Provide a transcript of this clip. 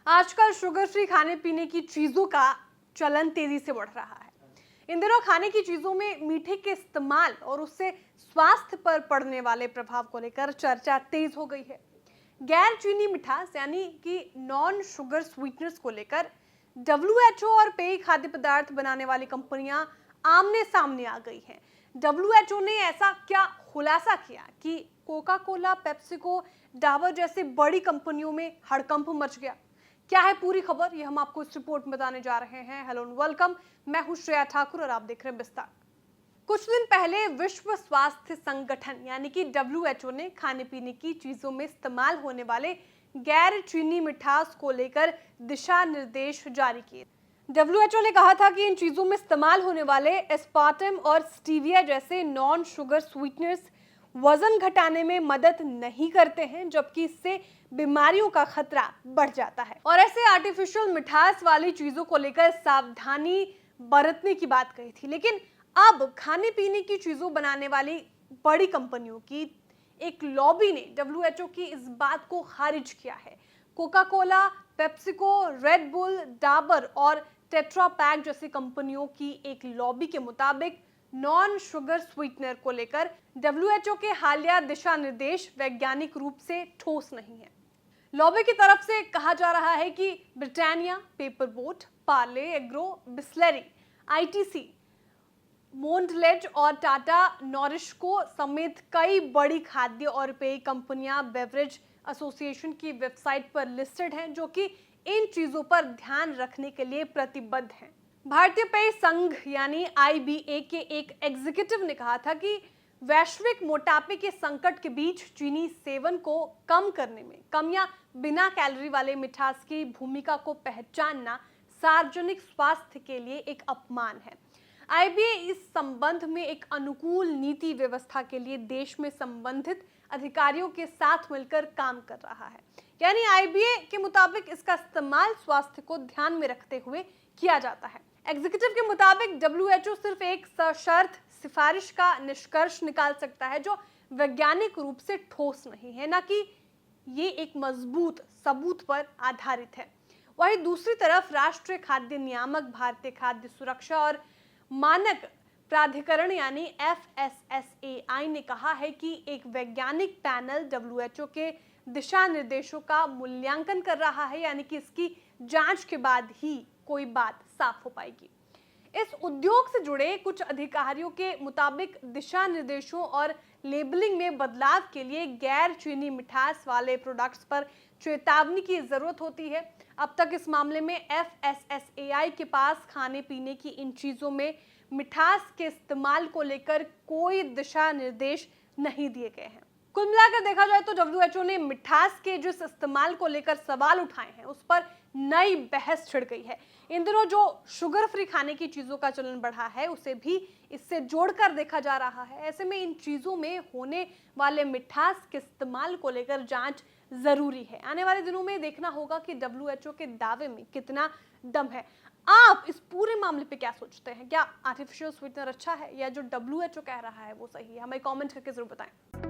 आजकल sugar free खाने पीने की चीजों का चलन तेजी से बढ़ रहा है। इन दिनों खाने की चीजों में मीठे के इस्तेमाल और उससे स्वास्थ्य पर पड़ने वाले प्रभाव को लेकर चर्चा तेज हो गई है। गैर चीनी मिठास यानी कि नॉन शुगर स्वीटनर्स को लेकर डब्ल्यूएचओ और पेय खाद्य पदार्थ बनाने वाली कंपनियां आमने सामने आ गई हैं। डब्ल्यूएचओ ने ऐसा क्या खुलासा किया कि कोका कोला, पेप्सिको, डाबर जैसे बड़ी कंपनियों में हड़कंप मच गया। क्या है पूरी खबर, ये हम आपको इस रिपोर्ट में बताने जा रहे हैं। हेलो एंड वेलकम, मैं हूं श्रेया ठाकुर और आप देख रहे हैं विस्तार। कुछ दिन पहले विश्व स्वास्थ्य संगठन यानी कि डब्ल्यूएचओ ने खाने पीने की चीजों में इस्तेमाल होने वाले गैर चीनी मिठास को लेकर दिशा निर्देश जारी किए। डब्ल्यूएचओ ने कहा था कि इन चीजों में इस्तेमाल होने वाले एस्पार्टम और स्टीविया जैसे नॉन शुगर स्वीटनर्स वजन घटाने में मदद नहीं करते हैं, जबकि इससे बीमारियों का खतरा बढ़ जाता है। और ऐसे आर्टिफिशियल मिठास वाली चीजों को लेकर सावधानी बरतने की बात कही थी, लेकिन अब खाने पीने की चीजों बनाने वाली बड़ी कंपनियों की एक लॉबी ने डब्ल्यूएचओ की इस बात को खारिज किया है। Coca Cola, PepsiCo, red bull, Dabur और टेट्रा पैक जैसी कंपनियों की एक लॉबी के मुताबिक नॉन शुगर स्वीटनर को लेकर डब्ल्यूएचओ के हालिया दिशा निर्देश वैज्ञानिक रूप से ठोस नहीं है। लॉबी की तरफ से कहा जा रहा है कि Britannia, paper boat, Parle agro, Bisleri, ITC, Mondelez और टाटा नॉरिश्को समेत कई बड़ी खाद्य और पेय कंपनियां बेवरेज एसोसिएशन की वेबसाइट पर लिस्टेड हैं, जो कि इन चीजों पर ध्यान रखने के लिए प्रतिबद्ध हैं। भारतीय पेय संघ यानी आईबीए के एक एग्जीक्यूटिव ने कहा था कि वैश्विक मोटापे के संकट के बीच चीनी सेवन को कम करने में कम या बिना कैलोरी वाले मिठास की भूमिका को पहचानना सार्वजनिक स्वास्थ्य के लिए एक अपमान है। आईबीए इस संबंध में एक अनुकूल नीति व्यवस्था के लिए देश में संबंधित अधिकारियों के साथ मिलकर काम कर रहा है। यानी आईबीए के मुताबिक इसका इस्तेमाल स्वास्थ्य को ध्यान में रखते हुए किया जाता है। एग्जीक्यूटिव के मुताबिक डब्ल्यूएचओ सिर्फ एक सशर्त सिफारिश का निष्कर्ष निकाल सकता है जो वैज्ञानिक रूप से ठोस नहीं है, ना कि ये एक मजबूत सबूत पर आधारित है। वहीं दूसरी तरफ राष्ट्रीय खाद्य नियामक, भारतीय खाद्य सुरक्षा और मानक प्राधिकरण यानी एफएसएसएआई ने कहा है कि एक वैज्ञानिक पैनल डब्ल्यूएचओ के दिशा निर्देशों का मूल्यांकन कर रहा है, यानी कि इसकी जांच के बाद ही कोई बात साफ हो पाएगी। इस उद्योग से जुड़े कुछ अधिकारियों के मुताबिक दिशा निर्देशों और लेबलिंग में बदलाव के लिए गैर चीनी मिठास वाले प्रोडक्ट्स पर चेतावनी की जरूरत होती है। अब तक इस मामले में एफएसएसएआई के पास खाने पीने की इन चीजों में मिठास के इस्तेमाल को लेकर कोई दिशा निर्देश नहीं दिए गए हैं। कुल मिलाकर देखा जाए तो डब्ल्यूएचओ ने मिठास के जिस इस्तेमाल को लेकर सवाल उठाए हैं उस पर नई बहस छिड़ गई है। इन दिनों जो शुगर फ्री खाने की चीजों का चलन बढ़ा है उसे भी इससे जोड़कर देखा जा रहा है। ऐसे में इन चीजों में होने वाले मिठास के इस्तेमाल को लेकर जांच जरूरी है। आने वाले दिनों में देखना होगा कि डब्ल्यूएचओ के दावे में कितना दम है। आप इस पूरे मामले पे क्या सोचते हैं? क्या आर्टिफिशियल स्वीटनर अच्छा है या जो डब्ल्यूएचओ कह रहा है वो सही है? हमें कमेंट करके जरूर बताएं।